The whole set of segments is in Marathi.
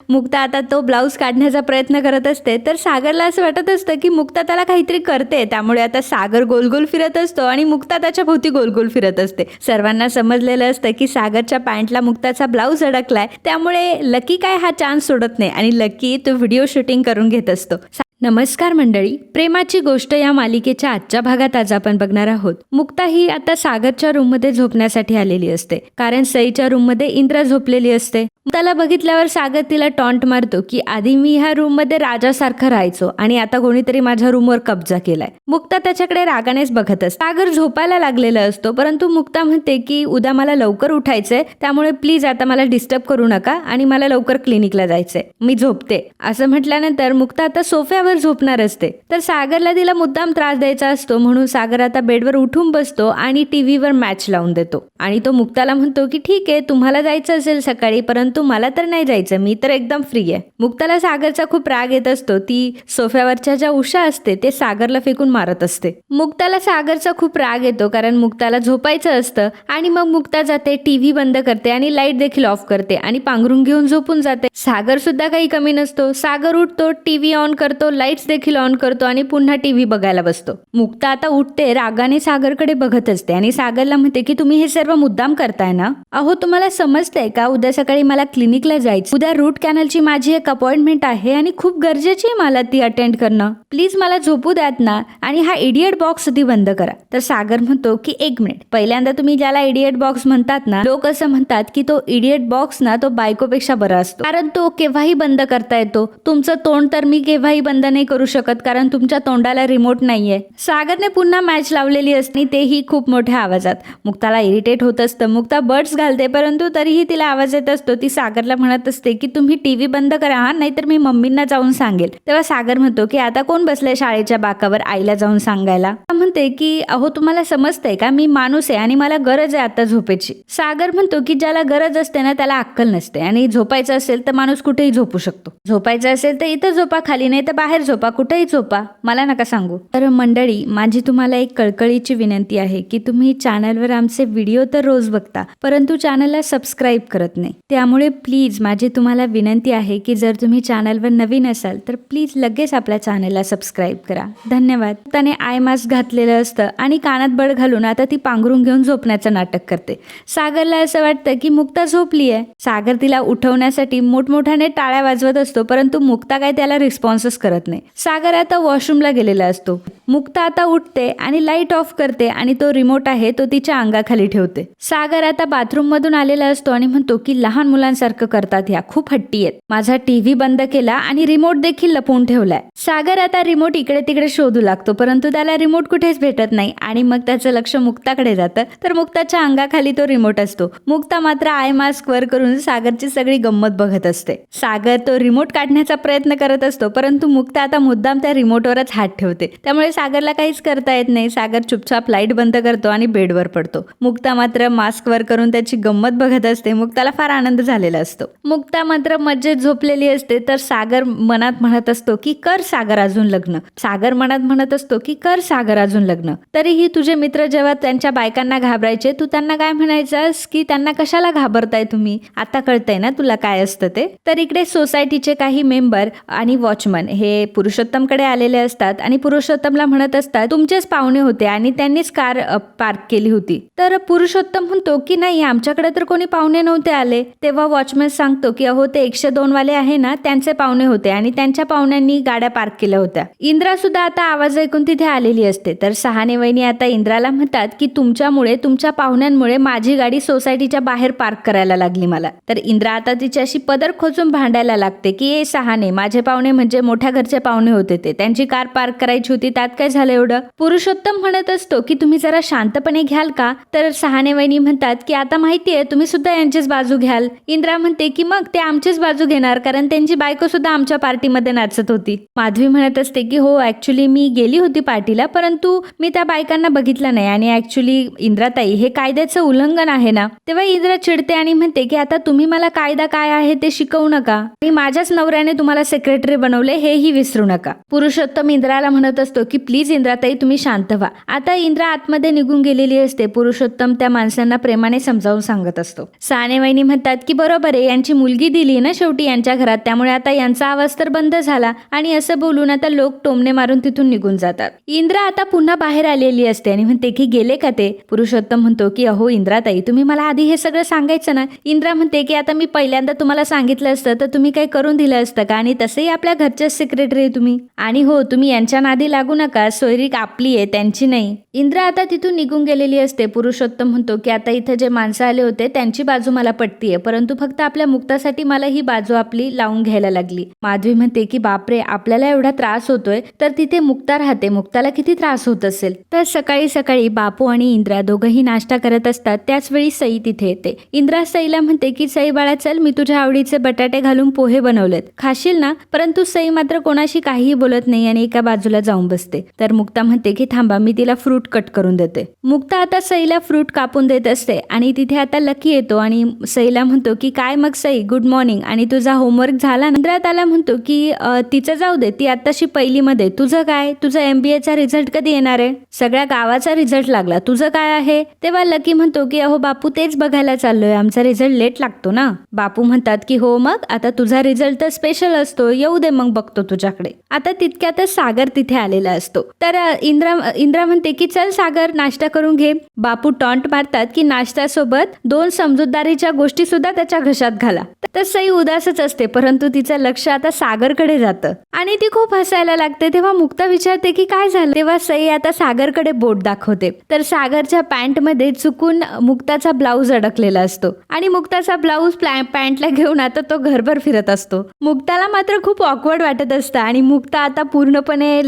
मुक्ता आता तो ब्लाऊज काढण्याचा प्रयत्न करत असते, तर सागरला असं वाटत असतं की मुक्ता त्याला काहीतरी करते, त्यामुळे आता सागर गोलगोल फिरत असतो आणि मुक्ता त्याच्या भोवती गोलगोल फिरत असते. सर्वांना समजलेलं असतं की सागरच्या पॅन्टला मुक्ताचा ब्लाऊज अडकलाय, त्यामुळे लकी काय हा चान्स सोडत नाही आणि लकी तो व्हिडिओ शूटिंग करून घेत असतो. नमस्कार मंडळी, प्रेमाची गोष्ट या मालिकेच्या आजच्या भागात आज आपण बघणार आहोत. मुक्ता ही आता सागरच्या रूममध्ये झोपण्यासाठी आलेली असते, कारण सईच्या रूममध्ये इंद्रा झोपलेली असते. त्याला बघितल्यावर सागर तिला टॉन्ट मारतो की आधी मी ह्या रूममध्ये राजासारखं राहायचो आणि आता कोणीतरी माझ्या रूमवर कब्जा केलाय. मुक्ता त्याच्याकडे रागानेच बघत असते. सागर झोपायला लागलेला असतो, परंतु मुक्ता म्हणते की उद्या मला लवकर उठायचंय, त्यामुळे प्लीज आता मला डिस्टर्ब करू नका आणि मला लवकर क्लिनिकला जायचंय, मी झोपते. असं म्हटल्यानंतर मुक्ता आता सोफ्यावर झोपणार असते, तर सागरला तिला मुद्दाम त्रास द्यायचा असतो, म्हणून सागर आता बेडवर उठून बसतो आणि टीव्हीवर मॅच लावून देतो. आणि तो मुक्ताला म्हणतो की ठीक आहे, तुम्हाला जायचं असेल सकाळी, परंतु मला तर नाही जायचं, मी तर एकदम फ्री आहे. मुक्ताला सागरचा खूप राग येत असतो. ती सोफ्यावरच्या ज्या उषा असते ते सागरला फेकून मारत असते. मुक्ताला सागरचा खूप राग येतो, कारण मुक्ताला झोपायचं असतं आणि मग मुक्ता जाते, टीव्ही बंद करते आणि लाईट देखील ऑफ करते आणि पांघरून घेऊन झोपून जाते. सागर सुद्धा काही कमी नसतो. सागर उठतो, टीव्ही ऑन करतो, लाईट्स देखील ऑन करतो आणि पुन्हा टीव्ही बघायला बसतो. मुक्ता आता उठते, रागाने सागरकडे बघत असते आणि सागरला म्हणते की तुम्ही हे सर्व मुद्दाम करताय ना? अहो, तुम्हाला समजतंय का, उद्या सकाळी मला क्लिनिकला जायचं. उद्या रूट कॅनलची माझी एक अपॉइंटमेंट आहे आणि खूप गरजेची आहे मला ती अटेंड करणं. प्लीज मला झोपू द्यात ना, आणि हा इडियट बॉक्स आधी बंद करा. तर सागर म्हणतो की एक मिनिट, पहिल्यांदा तुम्ही ज्याला इडियट बॉक्स म्हणतात ना, लोक असं म्हणतात की तो इडियट बॉक्स ना तो बायकोपेक्षा बरा असतो, कारण तो केव्हाही बंद करता येतो. तुमचं तोंड तर मी केव्हाही बंद नाही करू शकत, कारण तुमच्या तोंडाला रिमोट नाहीये. सागरने पुन्हा मॅच लावलेली असते, तेही खूप मोठ्या आवाजात. मुक्ताला इरिटेट होत असतं. मुक्ता बर्ड्स घालते, परंतु तरीही तिला आवाज येत असतो. ती सागरला म्हणत असते की तुम्ही टीव्ही बंद करा हा, नाहीतर मी मम्मींना जाऊन सांगेल. तेव्हा सागर म्हणतो की आता कोण बसलंय शाळेच्या बाकावर आईला जाऊन सांगायला? म्हणते की अहो, तुम्हाला समजतंय का, मी माणूस आहे आणि मला गरज आहे आता झोपेची. सागर म्हणतो की ज्याला गरज असते ना त्याला अक्कल नसते, आणि झोपायचं असेल तर माणूस कुठेही झोपू शकतो. झोपायचं असेल तर इथं झोपा, खाली नाही तर बाहेर झोपा, कुठेही झोपा, मला नका सांगू. तर मंडळी, माझी तुम्हाला एक कळकळीची विनंती आहे की तुम्ही चॅनलवर आमचे व्हिडिओ तर रोज बघता, परंतु चॅनलला सबस्क्राईब करत नाही. त्यामुळे प्लीज माझी तुम्हाला विनंती आहे की जर तुम्ही चॅनलवर नवीन असाल तर प्लीज लगेच आपल्या चॅनलला सबस्क्राईब करा. धन्यवाद. त्याने आय मास्क घातलेलं असतं आणि कानात बड घालून आता ती पांघरून घेऊन झोपण्याचं नाटक करते. सागरला असं वाटतं की मुक्ता झोपली आहे. सागर तिला उठवण्यासाठी मोठमोठ्याने टाळ्या वाजवत असतो, परंतु मुक्ता काय त्याला रिस्पॉन्सच करत नाही. सागर आता वॉशरूमला गेलेला असतो. मुक्ता आता उठते आणि लाईट ऑफ करते आणि तो रिमोट आहे तो तिच्या अंगाखाली ठेवते. सागर आता बाथरूम मधून आलेला असतो आणि म्हणतो की लहान मुलांसारखं करतात ह्या, खूप हट्टी आहेत. माझा टीव्ही बंद केला आणि रिमोट देखील लपवून ठेवलाय. सागर आता रिमोट इकडे तिकडे शोधू लागतो, परंतु त्याला रिमोट कुठेच भेटत नाही आणि मग त्याचं लक्ष मुक्ताकडे जातं, तर मुक्ताच्या अंगाखाली तो रिमोट असतो. मुक्ता मात्र आय मास्क वर करून सागरची सगळी गंमत बघत असते. सागर तो रिमोट काढण्याचा प्रयत्न करत असतो, परंतु मुक्ता आता मुद्दाम त्या रिमोटवरच हात ठेवते, त्यामुळे सागरला काहीच करता येत नाही. सागर चुपचाप लाईट बंद करतो आणि बेडवर पडतो. मुक्ता मात्र मास्क वर करून त्याची गंमत बघत असते. मुक्ताला फार आनंद झालेला असतो. मुक्ता मात्र मजेत झोपलेली असते, तर सागर मनात म्हणत असतो की कर सागर अजून लग्न. सागर मनात म्हणत असतो की कर सागर अजून लग्न. तरीही तुझे मित्र जेव्हा त्यांच्या बायकांना घाबरायचे, तू त्यांना काय म्हणायचंस की त्यांना कशाला घाबरताय तुम्ही, आता कळतंय ना तुला काय असतं ते. तर इकडे सोसायटीचे काही मेंबर आणि वॉचमन हे पुरुषोत्तमकडे आलेले असतात आणि पुरुषोत्तमला म्हणत असतात तुमचेच पाहुणे होते आणि त्यांनीच कार पार्क केली होती. तर पुरुषोत्तम म्हणतो की नाही, आमच्याकडे तर कोणी पाहुणे नव्हते आले. तेव्हा वॉचमन सांगतो की अहो, ते 102 वाले आहे ना, त्यांचे पाहुणे होते आणि त्यांच्या पाहुण्यांनी गाड्या पार्क केल्या होत्या. इंद्रा सुद्धा आता आवाज ऐकून तिथे आलेली असते. तर सहाने वहिनी आता इंद्राला म्हणतात की तुमच्यामुळे, तुमच्या पाहुण्यांमुळे माझी गाडी सोसायटीच्या बाहेर पार्क करायला लागली मला. तर इंद्रा आता तिच्याशी पदर खोचून भांडायला लागते की ए सहाने, माझे पाहुणे म्हणजे मोठ्या घरचे पाहुणे होते, ते त्यांची कार पार्क करायची होती, त्यात काय झालं एवढं. पुरुषोत्तम म्हणत असतो की तुम्ही जरा शांतपणे घ्याल का. तर सहाने वहिनी म्हणतात की आता माहितीये तुम्ही सुद्धा यांचीच बाजू घ्याल. इंद्रा म्हणते की मग ते आमचीच बाजू घेणार, कारण त्यांची बायको सुद्धा आमच्या पार्टीमध्ये नाचत होती. माधवी म्हणत असते की हो, ऍक्च्युली मी गेली होती पार्टीला, परंतु मी त्या बायकांना बघितलं नाही आणि ऍक्च्युली इंद्राताई, हे कायद्याचं उल्लंघन आहे ना. तेव्हा इंद्रा चिडते आणि म्हणते की आता तुम्ही मला कायदा काय आहे ते शिकवू नका. मी माझ्याच नवऱ्याने तुम्हाला सेक्रेटरी बनवले, हेही विसरू नका. पुरुषोत्तम इंद्राला म्हणत असतो की की प्लीज इंद्राताई तुम्ही शांत व्हा. आता इंद्रा आतमध्ये निघून गेलेली असते. पुरुषोत्तम त्या माणसांना प्रेमाने समजावून सांगत असतो. सानेवाईनी म्हणतात की बरोबर आहे, यांची मुलगी दिली ना शेवटी यांच्या घरात, त्यामुळे आता यांचा आवाज तर बंद झाला. आणि असं बोलून आता लोक टोमणे मारून तिथून निघून जातात. इंद्रा आता पुन्हा बाहेर आलेली असते आणि म्हणते की गेले का ते. पुरुषोत्तम म्हणतो की अहो इंद्राताई, तुम्ही मला आधी हे सगळं सांगायचं ना. इंद्रा म्हणते की आता मी पहिल्यांदा तुम्हाला सांगितलं असतं तर तुम्ही काही करून दिलं असतं का, आणि तसंही आपल्या घरच्याच सेक्रेटरी आहे तुम्ही. आणि हो, तुम्ही यांच्या नादी लागू नका, सोयरीक आपली आहे त्यांची नाही. इंद्रा आता तिथून निघून गेलेली असते. पुरुषोत्तम म्हणतो की आता इथे जे माणसं आले होते त्यांची बाजू मला पटतीये, परंतु फक्त आपल्या मुक्तासाठी मला ही बाजू आपली लावून घ्यायला लागली. माधवी म्हणते की बापरे, आपल्याला एवढा त्रास होतोय तर तिथे मुक्ता राहते, मुक्ताला किती त्रास होत असेल. तर सकाळी सकाळी बापू आणि इंद्रा दोघंही नाश्ता करत असतात. त्याच वेळी सई तिथे येते. इंद्रा सईला म्हणते की सई बाळा, चल मी तुझ्या आवडीचे बटाटे घालून पोहे बनवलेत, खाशील ना. परंतु सई मात्र कोणाशी काहीही बोलत नाही आणि एका बाजूला जाऊन बसते. तर मुक्ता म्हणते की थांबा, मी तिला फ्रूट कट करून देते. मुक्ता आता सईला फ्रूट कापून देत असते आणि तिथे आता लकी येतो आणि सईला म्हणतो की काय मग सई, गुड मॉर्निंग, आणि तुझा होमवर्क झाला. इंद्रा त्याला म्हणतो की तिचं जाऊ दे, ती आताशी पहिलीमध्ये, तुझं काय, तुझा MBAचा रिझल्ट कधी येणार आहे. सगळ्या गावाचा रिझल्ट लागला, तुझं काय आहे. तेव्हा लकी म्हणतो की अहो बापू, तेच बघायला चाललोय, आमचा रिझल्ट लेट लागतो ना. बापू म्हणतात की हो मग आता तुझा रिझल्ट तर स्पेशल असतो, येऊ दे मग बघतो तुझ्याकडे. आता तितक्यातच सागर तिथे आलेला असतो. तर इंद्रा म्हणते की चल सागर, नाश्ता करून घे. बापू टॉन्ट मारतात की नाश्त्यासोबत 2 समजूतदारीच्या गोष्टी सुद्धा त्याच्या घशात घाला. तर सई उदासच असते, परंतु तिचं लक्ष आता सागरकडे जातं आणि ती खूप हसायला लागते. तेव्हा मुक्ता विचारते की काय झालं. तेव्हा सई आता सागरकडे बोट दाखवते. तर सागरच्या पॅन्ट मध्ये चुकून मुक्ताचा ब्लाऊज अडकलेला असतो आणि मुक्ताचा ब्लाऊज पॅन्टला घेऊन आता तो घरभर फिरत असतो. मुक्ताला मात्र खूप ऑकवर्ड वाटत असतं आणि मुक्ता आता पूर्णपणे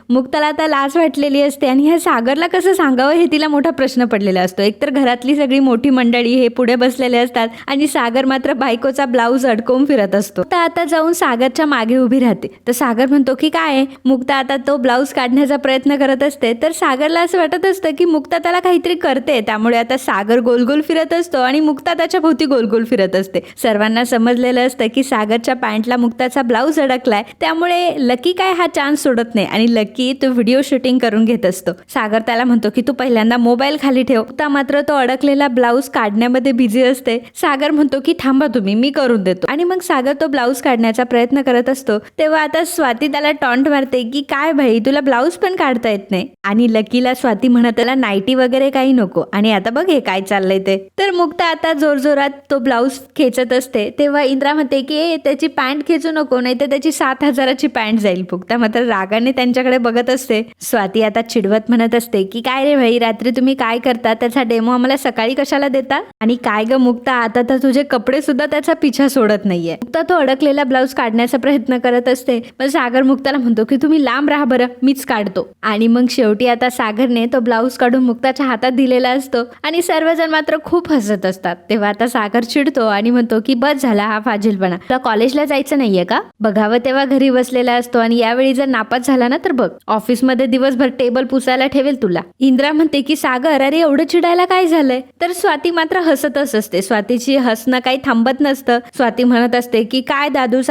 मुक्ताला आता लाज वाटलेली असते आणि ह्या सागरला कसं सांगावं हे तिला मोठा प्रश्न पडलेला असतो. एकतर घरातली सगळी मोठी मंडळी हे पुढे बसलेले असतात आणि सागर मात्र बायकोचा ब्लाऊज अडकवून फिरत असतो. तर आता जाऊन सागरच्या मागे उभी राहते. तर सागर म्हणतो की काय आहे. मुक्ता आता तो ब्लाऊज काढण्याचा प्रयत्न करत असते. तर सागरला असं वाटत असतं की मुक्ता त्याला काहीतरी करते, त्यामुळे आता सागर गोल गोल फिरत असतो आणि मुक्ता त्याच्या भोवती गोल गोल फिरत असते. सर्वांना समजलेलं असतं की सागरच्या पॅन्टला मुक्ताचा ब्लाऊज अडकलाय, त्यामुळे लकी काय हा चान्स सोडत नाही आणि लकी तो व्हिडिओ शूटिंग करून घेत असतो. सागर त्याला म्हणतो की तू पहिल्यांदा मोबाईल खाली ठेव. मुक्ता मात्र तो अडकलेला ब्लाऊज काढण्यामध्ये बिझी असते. सागर म्हणतो की थांबा तुम्ही, मी करून देतो. आणि मग सागर तो ब्लाऊज काढण्याचा प्रयत्न करत असतो. तेव्हा आता स्वाती त्याला टॉन्ट मारते की काय भाई, तुला ब्लाऊज पण काढता येत नाही. आणि लकीला स्वाती म्हणत त्याला नाईटी वगैरे काही नको आणि आता बघ हे काय चाललंय ते. तर मुक्ता आता जोरजोरात तो ब्लाऊज खेचत असते. तेव्हा इंद्रा म्हणते की त्याची पॅन्ट खेचू नको, नाही तर त्याची 7,000ची पॅन्ट जाईल. मुक्ता मात्र रागाने त्यांच्याकडे बघत असते. स्वाती आता चिडवत म्हणत असते की काय रे भाई, रात्री तुम्ही काय करता, त्याचा डेमो आम्हाला सकाळी कशाला देता. आणि काय ग मुक्ता, आता तर तुझे कपडे सुद्धा त्याचा पिछा सोडत नाहीये. मुक्ता तो अडकलेला ब्लाऊज काढण्याचा प्रयत्न करत असते. पण सागर मुक्ताला म्हणतो की तुम्ही लांब राहा बरं, मीच काढतो. आणि मग शेवटी आता सागरने तो ब्लाऊज काढून मुक्ताच्या हातात दिलेला असतो आणि सर्वजण मात्र खूप हसत असतात. तेव्हा आता सागर चिडतो आणि म्हणतो की बस झाला हा फाजीलपणा, तुला कॉलेजला जायचं नाहीये का. बघावं तेव्हा घरी बसलेला असतो आणि यावेळी जर नापास झाला ना तर बघ, ऑफिसमध्ये दिवसभर टेबल पुसायला ठेवेल तुला. इंद्रा म्हणते की सागर, अरे एवढं चिडायला काय झालंय. तर स्वाती मात्र हसतच असते. स्वातीची हसणं काही थांबत नसतं. स्वाती म्हणत असते की काय दादूस,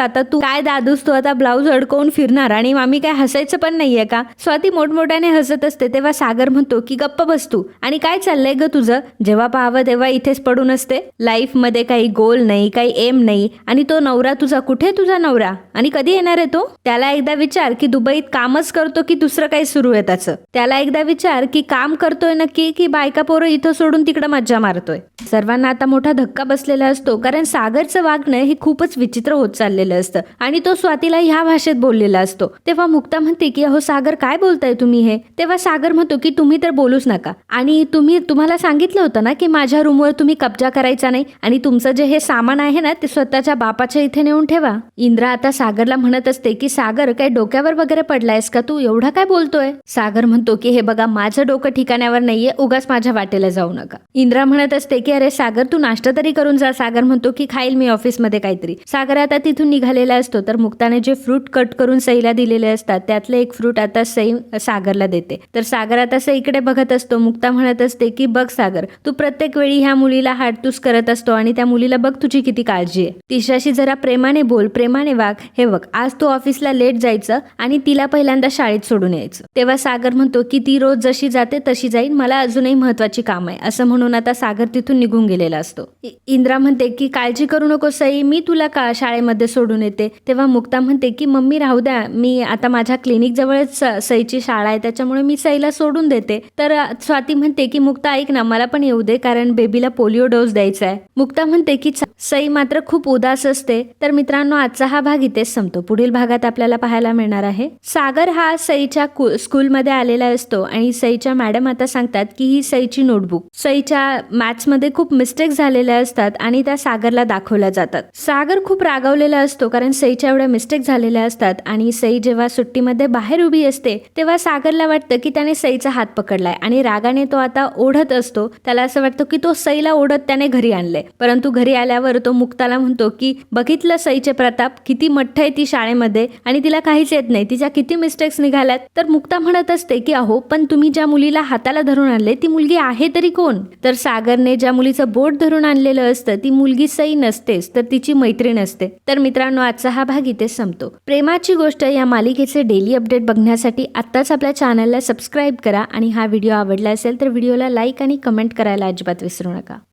तू आता ब्लाऊज अडकवून फिरणार आणि आम्ही काय हसायचं पण नाहीये का. स्वाती मोठमोठ्याने हसत असते. तेव्हा सागर म्हणतो की गप्प बस तू, आणि काय चाललंय ग तुझं, जेव्हा पाहावं तेव्हा इथेच पडून असते. लाईफ मध्ये काही गोल नाही, काही एम नाही. आणि तो नवरा तुझा, कुठे तुझा नवरा, आणि कधी येणार आहे तो. त्याला एकदा विचार की दुबईत कामच करतो की दुसरं काही सुरू आहे त्याचं. त्याला एकदा विचार की काम करतोय नक्की की बायका पोरं इथं सोडून तिकडे मज्जा मारतोय. सर्वांना आता मोठा धक्का बसलेला असतो, कारण सागरचं वागणं हे खूपच विचित्र होत चाललेलं असतं आणि तो स्वातीला ह्या भाषेत बोललेला असतो. तेव्हा मुक्ता म्हणते की अहो सागर, काय बोलताय तुम्ही हे. तेव्हा सागर म्हणतो की तुम्ही तर बोलूच नका, आणि तुम्हाला सांगितलं होतं ना की माझ्या रूमवर तुम्ही कब्जा करायचा नाही, आणि तुमचं जे हे सामान आहे ना ते स्वतःच्या बापाच्या इथे नेऊन ठेवा. इंद्रा आता सागरला म्हणत असते की सागर, काय डोक्यावर वगैरे पडलायस का तू, एवढा काय बोलतोय. सागर म्हणतो की हे बघा, माझं डोकं ठिकाण्यावर नाहीये, उगाच माझ्या वाटेला जाऊ नका. इंद्रा म्हणत असते की अरे सागर, तू नाश्ता तरी करून जा. सागर म्हणतो की खाईल मी ऑफिसमध्ये काहीतरी. सागर आता तिथून निघालेला असतो. तर मुक्ताने जे फ्रूट कट करून सईला दिलेले असतात त्यातले एक फ्रूट आता सई सागरला देते. तर सागर आता सईकडे बघत असतो. मुक्ता म्हणत असते की बघ सागर, तू प्रत्येक वेळी ह्या मुलीला हाडतूस करत असतो आणि त्या मुलीला बघ तुझी किती काळजी आहे. तिच्याशी जरा प्रेमाने बोल, प्रेमाने वाग. हे बघ, आज तू ऑफिसला लेट जायचं आणि तिला पहिला पहिल्यांदा शाळेत सोडून यायचं. तेव्हा सागर म्हणतो की ती रोज जशी जाते तशी जाईल, मला अजूनही महत्वाची काम आहे असं म्हणून आता सागर तिथून निघून गेलेला असतो. इंद्रा म्हणते की काळजी करू नको सई, मी तुला का शाळेमध्ये सोडून येते. तेव्हा मुक्ता म्हणते की मम्मी राहू द्या, मी आता माझ्या क्लिनिक जवळच सईची शाळा आहे, त्याच्यामुळे मी सईला सोडून देते. तर स्वाती म्हणते की मुक्ता ऐक ना, मला पण येऊ दे, कारण बेबीला पोलिओ डोस द्यायचा आहे. मुक्ता म्हणते की सई मात्र खूप उदास असते. तर मित्रांनो, आजचा हा भाग इथेच संपतो. पुढील भागात आपल्याला पाहायला मिळणार आहे सागर हा सईच्या स्कूलमध्ये आलेला असतो आणि सईच्या मॅडम आता सांगतात की ही सईची नोटबुक, सईच्या मॅथ्समध्ये खूप मिस्टेक झालेल्या असतात आणि त्या सागरला दाखवल्या जातात. सागर खूप रागावलेला असतो कारण सईच्या एवढ्या मिस्टेक झालेल्या असतात आणि सई जेव्हा सुट्टीमध्ये बाहेर उभी असते तेव्हा सागरला वाटतं की त्याने सईचा हात पकडलाय आणि रागाने तो आता ओढत असतो. त्याला असं वाटतं की तो सईला ओढत त्याने घरी आणले, परंतु घरी आल्यावर तो मुक्ताला म्हणतो की बघितलं सईचे प्रताप, किती मठ्ठ आहे ती शाळेमध्ये आणि तिला काहीच येत नाही, तिच्या किती मिस्टेक्स निघाल्यात. तर मुक्ता म्हणत असते की अहो पण तुम्ही ज्या मुलीला हाताला धरून आणले ती मुलगी आहे तरी कोण. तर सागरने ज्या मुलीचं बोट धरून आणलेलं असतं ती मुलगी सई नसतेच, तर तिची मैत्रीण असते. तर मित्रांनो, आजचा हा भाग इथेच संपतो. प्रेमाची गोष्ट या मालिकेचे डेली अपडेट बघण्यासाठी आत्ताच आपल्या चॅनलला सबस्क्राईब करा आणि हा व्हिडिओ आवडला असेल तर व्हिडिओला लाईक आणि कमेंट करायला अजिबात विसरू नका.